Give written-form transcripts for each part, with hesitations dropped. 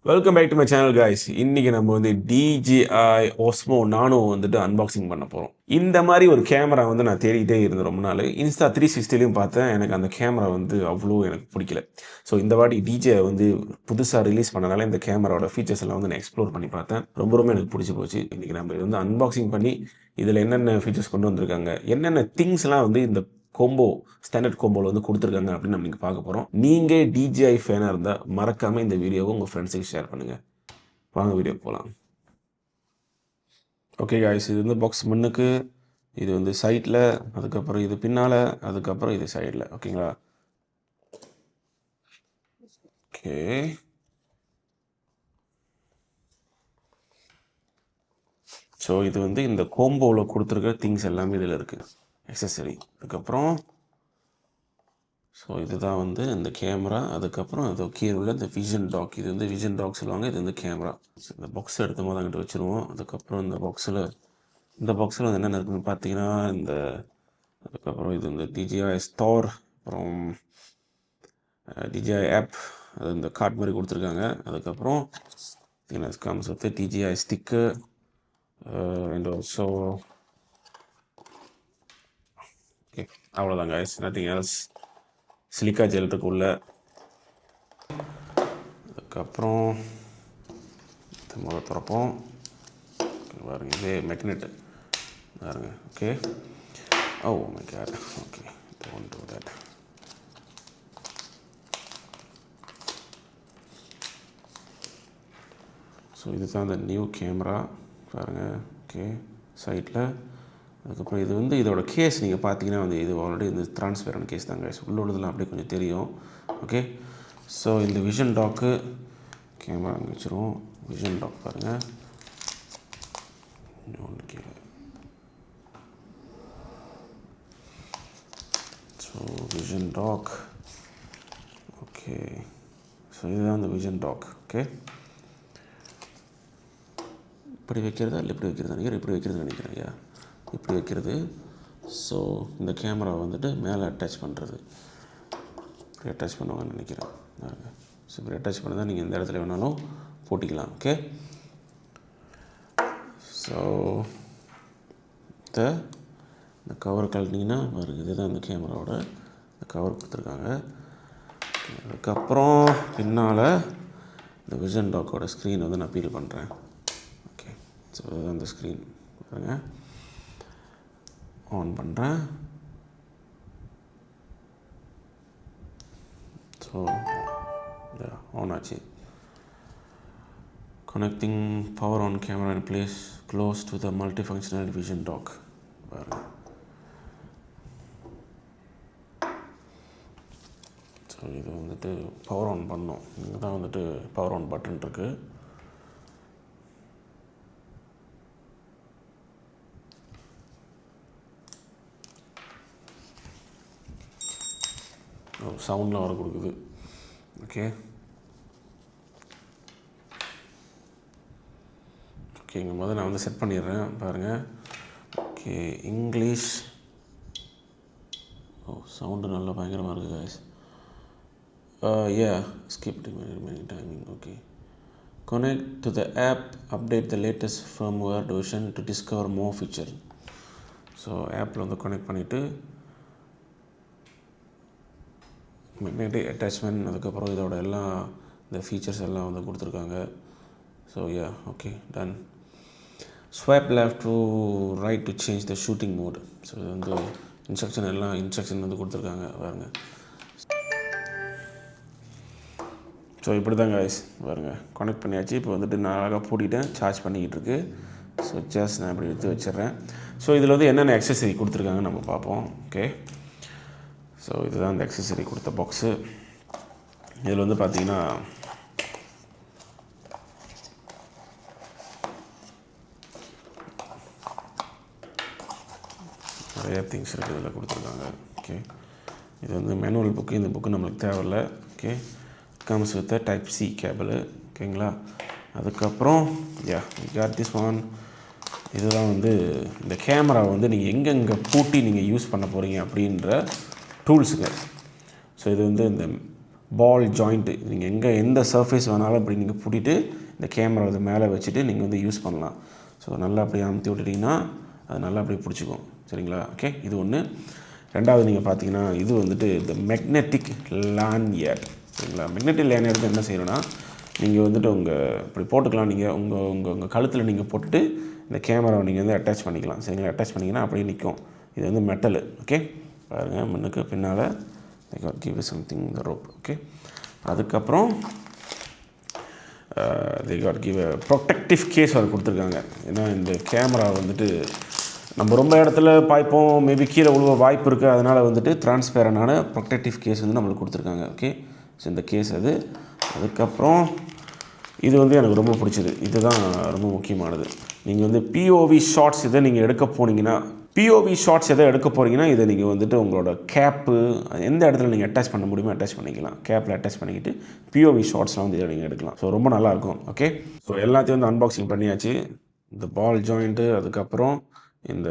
Welcome back to my channel guys. இன்னைக்கு நம்ம வந்து DJI Osmo Nano வந்துட்டு அன்பாக்சிங் பண்ண போகிறோம். இந்த மாதிரி ஒரு கேமரா வந்து நான் தேடிக்கிட்டே இருந்தேன் ரொம்ப நாள். இன்ஸ்டா 360லையும் பார்த்தேன். எனக்கு அந்த கேமரா வந்து அவ்வளோ எனக்கு பிடிக்கல. ஸோ இந்த வாட்டி DJI வந்து புதுசாக ரிலீஸ் பண்ணனால இந்த கேமராவோட ஃபீச்சர்ஸ் எல்லாம் வந்து நான் எக்ஸ்ப்ளோர் பண்ணி பார்த்தேன். ரொம்ப எனக்கு பிடிச்சி போச்சு. இன்றைக்கி நம்ம இது வந்து அன்பாக்சிங் பண்ணி இதில் என்னென்ன ஃபீச்சர்ஸ் கொண்டு வந்திருக்காங்க, என்னென்ன திங்ஸ்லாம் வந்து இந்த கோம்போ ஸ்டாண்டர்ட் கோம்போவில் வந்து கொடுத்துருக்காங்க அப்படின்னு நம்ம நீங்கள் பார்க்க போகிறோம். நீங்கள் DJI ஃபேனாக இருந்தால் மறக்காமல் இந்த வீடியோவை உங்கள் ஃப்ரெண்ட்ஸுக்கு ஷேர் பண்ணுங்கள். வாங்க வீடியோ போகலாம். ஓகே காய்ஸ், இது வந்து பாக்ஸ் முன்னுக்கு, இது வந்து சைட்டில், அதுக்கப்புறம் இது பின்னால், அதுக்கப்புறம் இது சைடில். ஓகேங்களா? ஓகே, ஸோ இது வந்து இந்த கோம்போவில் கொடுத்துருக்க திங்ஸ் எல்லாமே இதில் இருக்குது, எக்ஸசரி. அதுக்கப்புறம் ஸோ இதுதான் வந்து இந்த கேமரா. அதுக்கப்புறம் அது கீழே உள்ள இந்த விஷன் டாக். இது வந்து விஷன் டாக் சொல்லுவாங்க, இது வந்து கேமரா. இந்த பாக்ஸ் எடுத்த போது அங்கிட்ட வச்சுருவோம். அதுக்கப்புறம் இந்த பாக்ஸில் வந்து என்னென்ன இருக்குதுன்னு பார்த்தீங்கன்னா, அதுக்கப்புறம் இது வந்து DJI ஸ்டோர், அப்புறம் DJI ஆப், அது இந்த கார்ட் மாதிரி கொடுத்துருக்காங்க. அதுக்கப்புறம் comes with DJI sticker and also okay, அவ்வளோதான் guys, nothing else. Silica gel இருக்குள்ள. அதுக்கப்புறம் முதல்ல திறப்போம். பாருங்க, இதே மேக்னெட் பாருங்க. Okay, oh my God, okay, don't do that. So இதுதான் அந்த நியூ கேமரா பாருங்கள். ஓகே, சைட்டில். அதுக்கப்புறம் இது வந்து இதோட கேஸ் நீங்கள் பார்த்தீங்கன்னா வந்து இது ஆல்ரெடி இந்த ட்ரான்ஸ்பேரண்ட் கேஸ் தாங்க. உள்ள உள்ளதெல்லாம் அப்படியே கொஞ்சம் தெரியும். ஓகே, ஸோ இந்த விஷன் டாக்கு கேமரா அங்கே வச்சுருவோம். விஷன் டாக் பாருங்கள், ஒன்று கீழே. So vision dock, okay, so இதுதான் அந்த விஷன் டாக். ஓகே, இப்படி வைக்கிறதா இல்லை இப்படி வைக்கிறது நினைக்கிறேன், இப்படி வைக்கிறது நினைக்கிறேன். ஐயா, இப்படி வைக்கிறது. ஸோ இந்த கேமரா வந்துட்டு மேலே அட்டாச் பண்ணுறது, இப்படி அட்டாச் பண்ணுவாங்கன்னு நினைக்கிறேன். ஸோ இப்படி அட்டாச் பண்ணதான் நீங்கள் எந்த இடத்துல வேணாலும் போட்டிக்கலாம். ஓகே, ஸோ இந்த கவர் கழட்டிங்கன்னா பாருங்கள், இதுதான் இந்த கேமராவோட இந்த கவர் கொடுத்துருக்காங்க. அதுக்கப்புறம் பின்னால் இந்த விஷன் டாக்கோட ஸ்க்ரீன் வந்து நான் பீல் பண்ணுறேன். ஓகே, ஸோ இதுதான் இந்த ஸ்க்ரீன் பாருங்கள். ஆன் பண்ணுறேன். ஸோ ஆன் ஆச்சு. Connecting power on camera in place close to the multi functional vision dock பாருங்கள். ஸோ இது வந்துட்டு பவர் ஆன் பண்ணோம். இங்கே தான் வந்துட்டு பவர் ஆன் பட்டன் இருக்குது. சவுண்டில் வர கொடுக்குது. ஓகே, ஓகேங்க, முதல்ல நான் வந்து செட் பண்ணிடுறேன் பாருங்கள். Okay, English. ஓ, சவுண்டு நல்லா பயங்கரமாக இருக்குது guys. skip many timing. Okay, connect to the app, update the latest firmware version to discover more feature. So ஆப்பில் வந்து கனெக்ட் பண்ணிவிட்டு மேக்னெட்டிக் அட்டாச்மெண்ட், அதுக்கப்புறம் இதோட எல்லாம் இந்த ஃபீச்சர்ஸ் எல்லாம் வந்து கொடுத்துருக்காங்க. So okay, done. Swipe left to right to change the shooting mode. So இது வந்து இன்ஸ்ட்ரக்ஷன் வந்து கொடுத்துருக்காங்க பாருங்கள். ஸோ இப்படி தான் guys பாருங்கள், கனெக்ட் பண்ணியாச்சு. இப்போ வந்துட்டு நான் அழகாக பூட்டிட்டேன், சார்ஜ் பண்ணிக்கிட்டு இருக்கு. ஸோ ஜஸ்ட் நான் இப்படி எடுத்து வச்சிடுறேன். ஸோ இதில் வந்து என்னென்ன அக்சஸரி கொடுத்துருக்காங்கன்னு நம்ம பார்ப்போம். ஓகே, ஸோ இதுதான் இந்த அக்சஸரி கொடுத்த பாக்ஸு. இதில் வந்து பார்த்திங்கன்னா நிறைய திங்ஸ் இருக்குது இதில் கொடுத்துருக்காங்க. ஓகே, இது வந்து மேனுவல் புக்கு. இந்த புக்கு நம்மளுக்கு தேவையில்லை. Okay, comes with type C cable. ஓகேங்களா? அதுக்கப்புறம் காட் திஸ் ஒன். இதுதான் வந்து இந்த கேமரா வந்து நீங்கள் எங்கெங்கே பூட்டி நீங்கள் யூஸ் பண்ண போகிறீங்க அப்படின்ற டூல்ஸுங்க. ஸோ இது வந்து இந்த பால் ஜாயிண்ட்டு. நீங்கள் எந்த சர்ஃபேஸ் வேணாலும் அப்படி நீங்கள் பூட்டிட்டு இந்த கேமரா அது மேலே வச்சுட்டு நீங்கள் வந்து யூஸ் பண்ணலாம். ஸோ நல்லா அப்படியே அமுத்தி விட்டுட்டிங்கன்னா அது நல்லா அப்படியே பிடிச்சிக்கும். சரிங்களா? ஓகே, இது ஒன்று. ரெண்டாவது நீங்கள் பார்த்தீங்கன்னா இது வந்துட்டு இந்த மேக்னெட்டிக் லான்யர்ட். சரிங்களா? மேக்னெட்டிக் லான்யர்டு என்ன செய்யணும்னா, நீங்கள் வந்துட்டு இப்படி போட்டுக்கலாம். நீங்கள் உங்கள் கழுத்தில் நீங்கள் போட்டுட்டு இந்த கேமராவை நீங்கள் வந்து அட்டாச் பண்ணிக்கலாம். சரிங்களா? அட்டாச் பண்ணிங்கன்னா அப்படியே நிற்கும். இது வந்து மெட்டலு. ஓகே, பாருங்கள், முன்னுக்கு பின்னால் give something the rope. Okay, அதுக்கப்புறம் they got give a protective case அது கொடுத்துருக்காங்க. ஏன்னா இந்த கேமரா வந்துட்டு நம்ம ரொம்ப இடத்துல பாய்ப்போம், மேபி கீழே விழுவ வாய்ப்பு இருக்குது. அதனால் வந்துட்டு டிரான்ஸ்பேரண்டான ப்ரொடெக்டிவ் கேஸ் வந்து நம்மளுக்கு கொடுத்துருக்காங்க. ஓகே, ஸோ இந்த கேஸ் அது. அதுக்கப்புறம் இது வந்து எனக்கு ரொம்ப பிடிச்சது. இதுதான் ரொம்ப முக்கியமானது. நீங்கள் வந்து பிஓவி ஷார்ட்ஸ் இதை நீங்கள் எடுக்க போனீங்கன்னா, பிஓவி ஷார்ட்ஸ் எதை எடுக்க போகிறீங்கன்னா, இதை நீங்கள் வந்துட்டு உங்களோட கேப்பு எந்த இடத்துல நீங்கள் அட்டாச் பண்ண முடியுமோ அட்டாச் பண்ணிக்கலாம். கேப்பில் அட்டாச் பண்ணிக்கிட்டு பிஓவி ஷார்ட்ஸ்லாம் வந்து இதை நீங்கள் எடுக்கலாம். ஸோ ரொம்ப நல்லாயிருக்கும். ஓகே, ஸோ எல்லாத்தையும் வந்து அன்பாக்சிங் பண்ணியாச்சு. இந்த பால் ஜாயிண்ட்டு, அதுக்கப்புறம் இந்த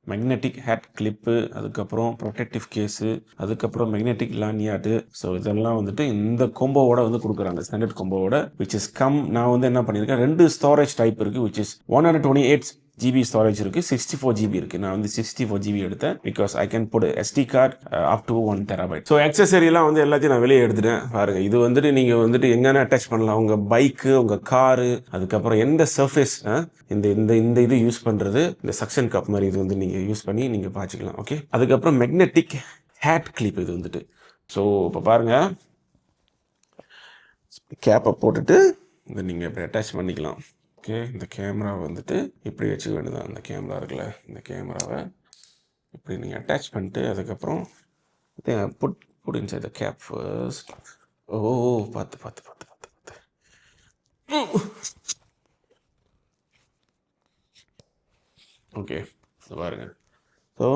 மேக்னெட்டிக் ஹேட் கிளிப்பு, அதுக்கப்புறம் ப்ரொடெக்டிவ் கேஸு, அதுக்கப்புறம் மேக்னெட்டிக் லான்யார்டு. ஸோ இதெல்லாம் வந்துட்டு இந்த கொம்போவோட வந்து கொடுக்குறாங்க, ஸ்டாண்டர்ட் கொம்போவோட. விச் இஸ் நான் வந்து என்ன பண்ணியிருக்கேன், 2 ஸ்டோரேஜ் டைப் இருக்குது. விச் இஸ் 128 GB ஸ்டோரேஜ் இருக்குது, 64 GB இருக்குது. நான் வந்து 64 GB எடுத்தேன். Because I can put SD card up to 1 TB. So எக்ஸசரிலாம் வந்து எல்லாத்தையும் நான் வெளியே எடுத்துட்டேன். பாருங்கள், இது வந்துட்டு நீங்கள் வந்துட்டு எங்கன்னா அட்டாச் பண்ணலாம். உங்கள் பைக்கு, உங்கள் காரு, அதுக்கப்புறம் எந்த சர்ஃபேஸ் இந்த இது யூஸ் பண்ணுறது, இந்த சக்ஷன் கப் மாதிரி இது வந்து நீங்கள் யூஸ் பண்ணி நீங்கள் பாய்ச்சிக்கலாம். ஓகே, அதுக்கப்புறம் மேக்னெட்டிக் ஹேட் கிளிப் இது வந்துட்டு. ஸோ இப்போ பாருங்கள், கேப்பை போட்டுட்டு இதை நீங்கள் இப்படி அட்டாச் பண்ணிக்கலாம். ஓகே, இந்த கேமரா வந்துட்டு இப்படி வச்சுக்க வேண்டியதான். இந்த கேமரா இருக்குல்ல, இந்த கேமராவை இப்படி நீங்கள் அட்டாச் பண்ணிட்டு அதுக்கப்புறம் put inside the cap first. Oh, பார்த்து ஓகே, பாருங்கள். ஸோ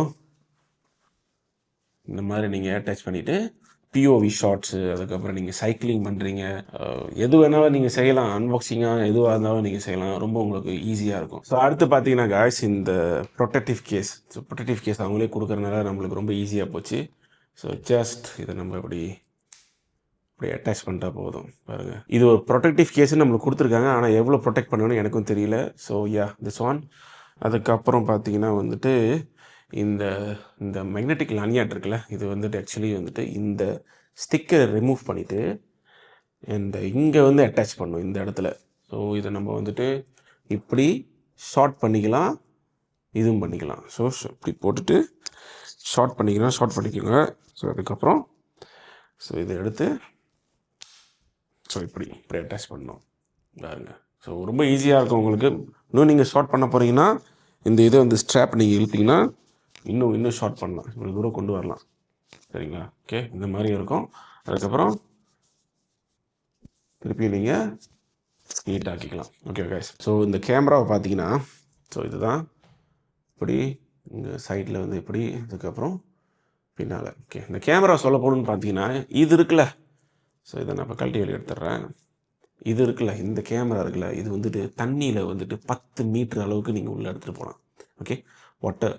இந்த மாதிரி நீங்கள் அட்டாச் பண்ணிவிட்டு பிஓவி ஷார்ட்ஸு, அதுக்கப்புறம் நீங்கள் சைக்கிளிங் பண்ணுறீங்க, எது வேணாலும் நீங்கள் செய்யலாம். அன்பாக்சிங்காக எதுவாக இருந்தாலும் நீங்கள் செய்யலாம். ரொம்ப உங்களுக்கு ஈஸியாக இருக்கும். ஸோ அடுத்து பார்த்தீங்கன்னா காய்ஸ், இந்த protective case. So protective case அவங்களே கொடுக்குறதுனால நம்மளுக்கு ரொம்ப ஈஸியாக போச்சு. ஸோ ஜஸ்ட் இதை நம்ம இப்படி அட்டாச் பண்ணிட்டா போதும். பாருங்கள், இது ஒரு ப்ரொடெக்டிவ் கேஸுன்னு நம்மளுக்கு கொடுத்துருக்காங்க. ஆனால் எவ்வளோ ப்ரொடெக்ட் பண்ணணும்னு எனக்கும் தெரியல. So this one. அதுக்கப்புறம் பார்த்தீங்கன்னா வந்துட்டு இந்த மேக்னெட்டிக் லான்யார்ட் இருக்குல்ல, இது வந்துட்டு ஆக்சுவலி வந்துட்டு இந்த ஸ்டிக்கரை ரிமூவ் பண்ணிவிட்டு இங்கே வந்து அட்டாச் பண்ணும் இந்த இடத்துல. ஸோ இதை நம்ம வந்துட்டு இப்படி ஷார்ட் பண்ணிக்கலாம், இதுவும் பண்ணிக்கலாம். ஸோ இப்படி போட்டுட்டு ஷார்ட் பண்ணிக்கோங்க. ஸோ அதுக்கப்புறம் இதை எடுத்து இப்படி அட்டாச் பண்ணணும் பாருங்க. ஸோ ரொம்ப ஈஸியாக இருக்கும் உங்களுக்கு. இன்னும் நீங்கள் ஷார்ட் பண்ண போகிறீங்கன்னா இந்த இதை வந்து ஸ்ட்ராப் நீங்கள் இழுத்தீங்கன்னா இன்னும் ஷார்ட் பண்ணலாம், இவ்வளோ தூரம் கொண்டு வரலாம். சரிங்களா? ஓகே, இந்த மாதிரி இருக்கும். அதுக்கப்புறம் திருப்பி நீங்கள் நீட் ஆக்கிக்கலாம். ஓகே கைஸ், ஸோ இந்த கேமராவை பார்த்தீங்கன்னா இதுதான் இப்படி இங்கே சைடில் வந்து இப்படி, அதுக்கப்புறம் பின்னால். ஓகே, இந்த கேமரா சொல்ல போகணுன்னு பார்த்தீங்கன்னா இது இருக்குல்ல, ஸோ இதை நான் இப்போ கழட்டி வெளியே எடுத்துட்றேன். இது இருக்குல்ல, இந்த கேமரா இருக்குல்ல, இது வந்துட்டு தண்ணியில் வந்துட்டு 10 மீட்டர் அளவுக்கு நீங்கள் உள்ளே எடுத்துகிட்டு போகலாம். Okay, water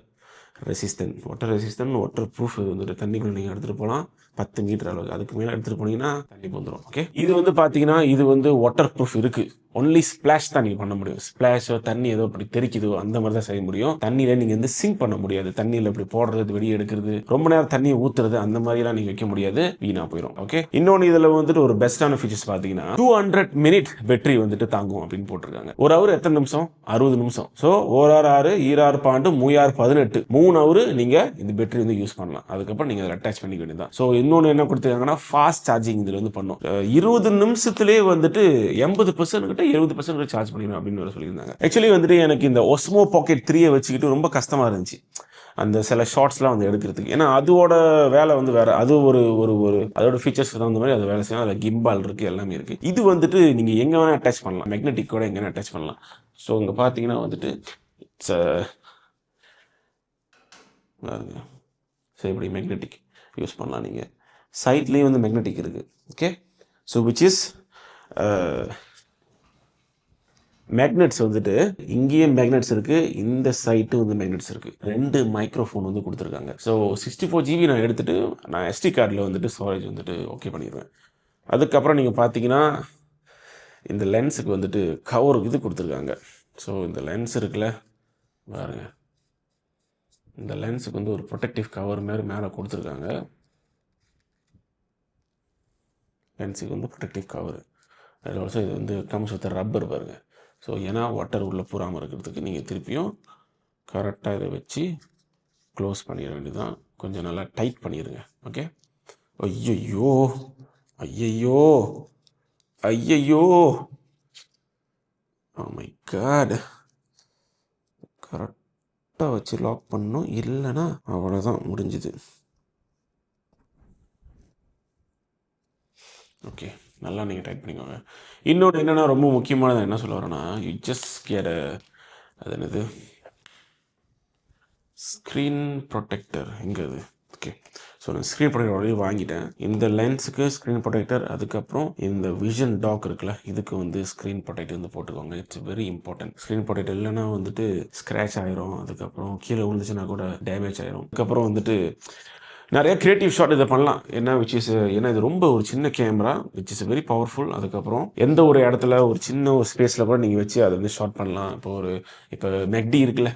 water proof. இது வந்துட்டு தண்ணிக்குள்ளே நீங்கள் எடுத்துகிட்டு போகலாம் 10 மீட்டர் அளவுக்கு. அதுக்கு மேலே எடுத்துகிட்டு போனீங்கன்னா தண்ணி வந்துடும். ஓகே, இது வந்து பார்த்தீங்கன்னா இது வந்து வாட்டர் ப்ரூஃப் இருக்குது. ஒன்லி ஸ்பிளாஷ் தான் நீங்கள் பண்ண முடியும். ஸ்பிளாஷோ தண்ணி ஏதோ அப்படி தெரிக்குதோ அந்த மாதிரி தான் செய்ய முடியும். தண்ணியில் நீங்கள் வந்து சிங்க் பண்ண முடியாது. தண்ணியில் இப்படி போடுறது, வெளியே எடுக்கிறது, ரொம்ப நேரம் தண்ணியை ஊற்றுறது, அந்த மாதிரிலாம் நீங்கள் வைக்க முடியாது, வீணாக போயிடும். ஓகே, இன்னொன்று இதில் வந்துட்டு ஒரு பெஸ்ட்டான ஃபீச்சர்ஸ் பார்த்தீங்கன்னா 200 மினிட் பேட்டரி வந்துட்டு தாங்கும் அப்படின்னு போட்டிருக்காங்க. ஒரு ஹவர் எத்தனை நிமிஷம்? 60 நிமிஷம். ஸோ 1 6 2 12 3 18 3 ஹவர் நீங்கள் இந்த பேட்டரி வந்து யூஸ் பண்ணலாம். அதுக்கப்புறம் நீங்கள் அதை அட்டாச் பண்ணிக்க வேண்டியதான். ஸோ இன்னொன்று என்ன கொடுத்துருக்காங்கன்னா ஃபாஸ்ட் சார்ஜிங் இதில் வந்து பண்ணும். 20 நிமிஷத்துலேயே வந்துட்டு 80% கிட்ட 70% சார்ஜ் பண்ணிடும் அப்படின்னு சொல்லியிருந்தாங்க. ஆக்சுவலி வந்துட்டு எனக்கு இந்த ஒஸ்மோ பாக்கெட் 3 வச்சுக்கிட்டு ரொம்ப கஷ்டமாக இருந்துச்சு அந்த சில ஷார்ட்ஸ்லாம் வந்து எடுக்கிறதுக்கு. ஏன்னா அதோட வேலை வந்து வேறு, அது ஒரு அதோட ஃபீச்சர்ஸ் தகுந்த மாதிரி அது வேலை செய்யும். அதில் கிம்பால் இருக்குது, எல்லாமே இருக்குது. இது வந்துட்டு நீங்கள் எங்கே வேணால் அட்டாச் பண்ணலாம், மேக்னெட்டிக்கோட எங்கே வேணால் அட்டாச் பண்ணலாம். ஸோ இங்கே பார்த்தீங்கன்னா வந்துட்டு ஸோ இப்படி மேக்னெட்டிக் யூஸ் பண்ணலாம். நீங்கள் சைட்லேயும் வந்து மேக்னெட்டிக் இருக்குது. Okay, so which is magnets வந்துட்டு இங்கேயும் மேக்னெட்ஸ் இருக்குது, இந்த சைட்டு வந்து மேக்னெட்ஸ் இருக்குது. 2 மைக்ரோஃபோன் வந்து கொடுத்துருக்காங்க. ஸோ 64 ஜிபி நான் எடுத்துகிட்டு நான் எஸ்டி கார்டில் வந்துட்டு ஸ்டோரேஜ் வந்துட்டு ஓகே பண்ணிடுவேன். அதுக்கப்புறம் நீங்கள் பார்த்தீங்கன்னா இந்த லென்ஸுக்கு வந்துட்டு கவர் இது கொடுத்துருக்காங்க. ஸோ இந்த லென்ஸ் இருக்குல்ல பாருங்க, இந்த லென்ஸுக்கு வந்து ஒரு ப்ரொடெக்டிவ் கவர் மாதிரி மேலே கொடுத்துருக்காங்க. லென்ஸுக்கு வந்து ப்ரொடெக்டிவ் கவர். அது ஆல்சோ இது வந்து கம்ஸ் வித் ரப்பர் பாருங்க. ஸோ ஏன்னா வாட்டர் உள்ளே பூராமல் இருக்கிறதுக்கு நீங்கள் திருப்பியும் கரெக்டாக இதை வச்சு க்ளோஸ் பண்ணிட வேண்டியதுதான். கொஞ்சம் நல்லா டைட் பண்ணிடுங்க. ஓகே. ஐயையோ ஐயையோ ஐயையோ, ஓ மை காட், கரெக்டாக வச்சு லாக் பண்ணணும், இல்லைன்னா அவ்வளோதான் முடிஞ்சுது. ஓகே, நல்லா நீங்கள் டைப் பண்ணிக்கோங்க. இன்னொன்று என்னென்னா ரொம்ப முக்கியமானது என்ன சொல்ல வரேன்னா, யூ ஜஸ்ட் கெட் அது என்னது ஸ்க்ரீன் ப்ரொடெக்டர். எங்கே அது? ஓகே, ஸோ நான் ஸ்க்ரீன் ப்ரொடெக்டர் ஆல்ரெடி வாங்கிட்டேன். இந்த லென்ஸுக்கு ஸ்க்ரீன் ப்ரொடெக்டர், அதுக்கப்புறம் இந்த விஷன் டாக் இருக்குல்ல, இதுக்கு வந்து ஸ்க்ரீன் ப்ரொடெக்டர் வந்து போட்டுக்கோங்க. It's very important. Screen protector இல்லைன்னா வந்துட்டு ஸ்க்ராட்ச் ஆயிரும், அதுக்கப்புறம் கீழே விழுந்துச்சுன்னா கூட டேமேஜ் ஆயிரும். அதுக்கப்புறம் வந்துட்டு நிறைய க்ரியேட்டிவ் ஷாட் இதை பண்ணலாம். ஏன்னா ஏன்னா இது ரொம்ப ஒரு சின்ன camera which is very powerful. அதுக்கப்புறம் எந்த ஒரு இடத்துல ஒரு சின்ன ஒரு ஸ்பேஸில் கூட நீங்கள் வச்சு அதை வந்து ஷாட் பண்ணலாம். இப்போ மெக்டி இருக்குல்ல,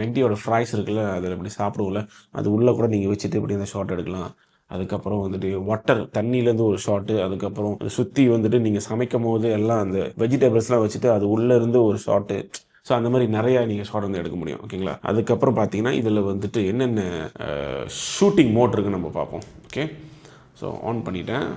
மெக்டியோட ஃப்ரைஸ் இருக்குல்ல, அதில் இப்படி சாப்பிடுவோம்ல, அது உள்ளே கூட நீங்கள் வச்சுட்டு இப்படி அந்த ஷாட் எடுக்கலாம். அதுக்கப்புறம் வந்துட்டு வாட்டர் தண்ணியிலேருந்து ஒரு ஷாட்டு, அதுக்கப்புறம் சுற்றி வந்துட்டு நீங்கள் சமைக்கும் போது எல்லாம் அந்த வெஜிடபிள்ஸ்லாம் வச்சுட்டு அது உள்ளேருந்து ஒரு ஷாட்டு. ஸோ அந்த மாதிரி நிறையா நீங்கள் ஷாட் வந்து எடுக்க முடியும். ஓகேங்களா. அதுக்கப்புறம் பார்த்தீங்கன்னா இதில் வந்துட்டு என்னென்ன ஷூட்டிங் மோட் இருக்குன்னு நம்ம பார்ப்போம். ஓகே, ஸோ ஆன் பண்ணிட்டேன்.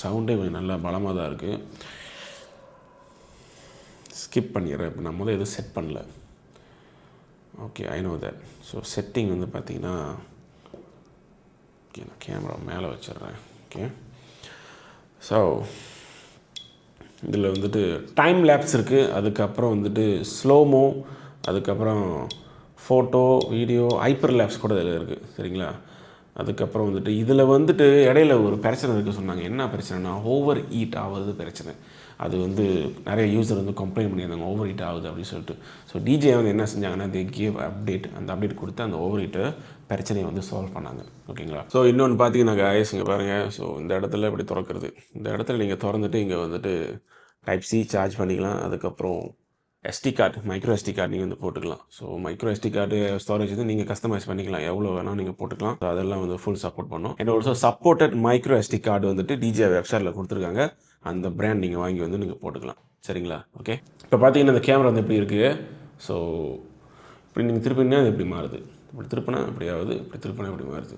சவுண்டே நல்லா பலமாக தான் இருக்குது. ஸ்கிப் பண்ணிடுறேன். இப்போ நான் முதல்ல எதுவும் செட் பண்ணல. Okay, I know that. So setting வந்து பார்த்தீங்கன்னா, ஓகே நான் கேமரா மேலே வச்சிடுறேன். ஓகே, ஸோ இதில் வந்துட்டு டைம் லேப்ஸ் இருக்குது, அதுக்கப்புறம் வந்துட்டு ஸ்லோமோ, அதுக்கப்புறம் ஃபோட்டோ வீடியோ ஹைப்பர் லேப்ஸ் கூட இதில் இருக்குது. சரிங்களா. அதுக்கப்புறம் வந்துட்டு இதில் வந்துட்டு இடையில ஒரு பிரச்சனை இருக்குது சொன்னாங்க. என்ன பிரச்சனைனா ஓவர் ஹீட் ஆகுறது பிரச்சனை. அது வந்து நிறைய யூஸர் வந்து கம்ப்ளைண்ட் பண்ணியிருந்தாங்க ஓவர் ஹீட் ஆகுது அப்படின்னு சொல்லிட்டு. ஸோ டிஜே வந்து என்ன செஞ்சாங்கன்னா, தே கேவ் அப்டேட். அந்த அப்டேட் கொடுத்து அந்த ஓவர் ஹீட்டை பிரச்சனையை வந்து சால்வ் பண்ணாங்க. ஓகேங்களா. ஸோ இன்னொன்று பார்த்தீங்கன்னா காய்ஸ், இங்கே பாருங்கள். ஸோ இந்த இடத்துல இப்படி திறக்கிறது, இந்த இடத்துல நீங்கள் திறந்துட்டு இங்கே வந்துட்டு டைப் சி சார்ஜ் பண்ணிக்கலாம். அதுக்கப்புறம் SD card, micro SD card நீங்கள் வந்து போட்டுக்கலாம். So micro SD card storage வந்து நீங்கள் கஸ்டமைஸ் பண்ணிக்கலாம், எவ்வளோ வேணால் நீங்கள் போட்டுக்கலாம். ஸோ அதெல்லாம் வந்து ஃபுல் சப்போர்ட் பண்ணும். And also supported micro SD card வந்துட்டு டிஜே வெப்சைட்டில் கொடுத்துருக்காங்க. அந்த பிராண்ட் நீங்கள் வாங்கி வந்து நீங்கள் போட்டுக்கலாம். சரிங்களா. ஓகே, இப்போ பார்த்தீங்கன்னா இந்த கேமரா வந்து எப்படி இருக்குது. ஸோ இப்படி நீங்கள் திருப்பினா அது எப்படி மாறுது, இப்படி திருப்பினா இப்படி ஆகுது, இப்படி திருப்பினா இப்படி மாறுது.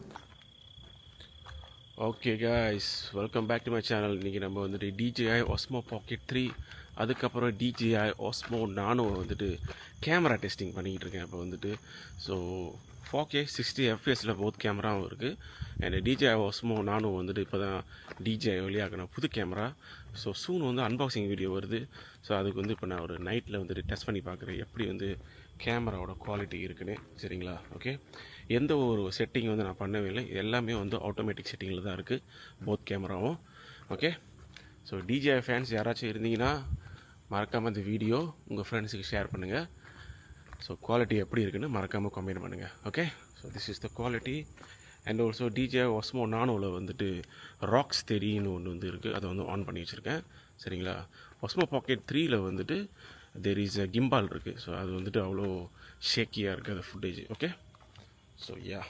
Okay guys, welcome back to my channel. இன்றைக்கி நம்ம வந்துட்டு DJI Osmo Pocket 3, அதுக்கப்புறம் DJI Osmo Nano வந்துட்டு கேமரா டெஸ்டிங் பண்ணிக்கிட்டு இருக்கேன் இப்போ வந்துட்டு. ஸோ 4K 60 FPS போத் கேமராவும் இருக்குது. அண்ட் DJI Osmo Nano வந்துட்டு இப்போ தான் DJI வெளியாகின புது கேமரா. ஸோ சூன் வந்து அன்பாக்சிங் வீடியோ வருது. ஸோ அதுக்கு வந்து இப்போ நான் ஒரு நைட்டில் வந்துட்டு டெஸ்ட் பண்ணி பார்க்குறேன் எப்படி வந்து கேமராவோட குவாலிட்டி இருக்குன்னு. சரிங்களா. ஓகே, எந்த ஒரு செட்டிங் வந்து நான் பண்ணவே இல்லை, எல்லாமே வந்து ஆட்டோமேட்டிக் செட்டிங்கில் தான் இருக்குது போத் கேமராவும். ஓகே, ஸோ DJI ஃபேன்ஸ் யாராச்சும் இருந்தீங்கன்னா மறக்காமல் இந்த வீடியோ உங்கள் ஃப்ரெண்ட்ஸுக்கு ஷேர் பண்ணுங்கள். ஸோ குவாலிட்டி எப்படி இருக்குன்னு மறக்காமல் கமெண்ட் பண்ணுங்கள். Okay, so this is the quality. And also DJI Osmo Nanoவில் வந்துட்டு ராக்ஸ் தெரின்னு ஒன்று வந்து இருக்குது, அதை வந்து ஆன் பண்ணி வச்சுருக்கேன். சரிங்களா. Osmo Pocket 3ல் வந்துட்டு தேர் இஸ் அ கிம்பால் இருக்குது. ஸோ அது வந்துட்டு அவ்வளோ ஷேக்கியாக இருக்குது அந்த footage. Okay, so yeah,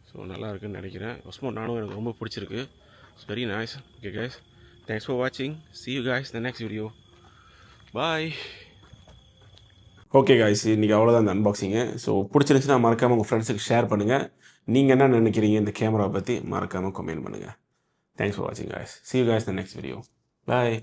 so நல்லா இருக்குன்னு நினைக்கிறேன். Osmo Nano எனக்கு ரொம்ப பிடிச்சிருக்கு. It's very nice. Okay guys, thanks for வாட்சிங். see you guys in the next video. bye. Okay guys, இன்றைக்கி அவ்வளோதான் இந்த அன்பாக்சிங்கு. ஸோ பிடிச்சிருந்துச்சுன்னா மறக்காமல் உங்கள் ஃப்ரெண்ட்ஸுக்கு ஷேர் பண்ணுங்கள். நீங்கள் என்ன நினைக்கிறீங்க இந்த கேமரா பற்றி மறக்காமல் கமெண்ட் பண்ணுங்கள். தேங்க்ஸ் ஃபார் வாட்சிங் guys. see you guys in the next video. bye.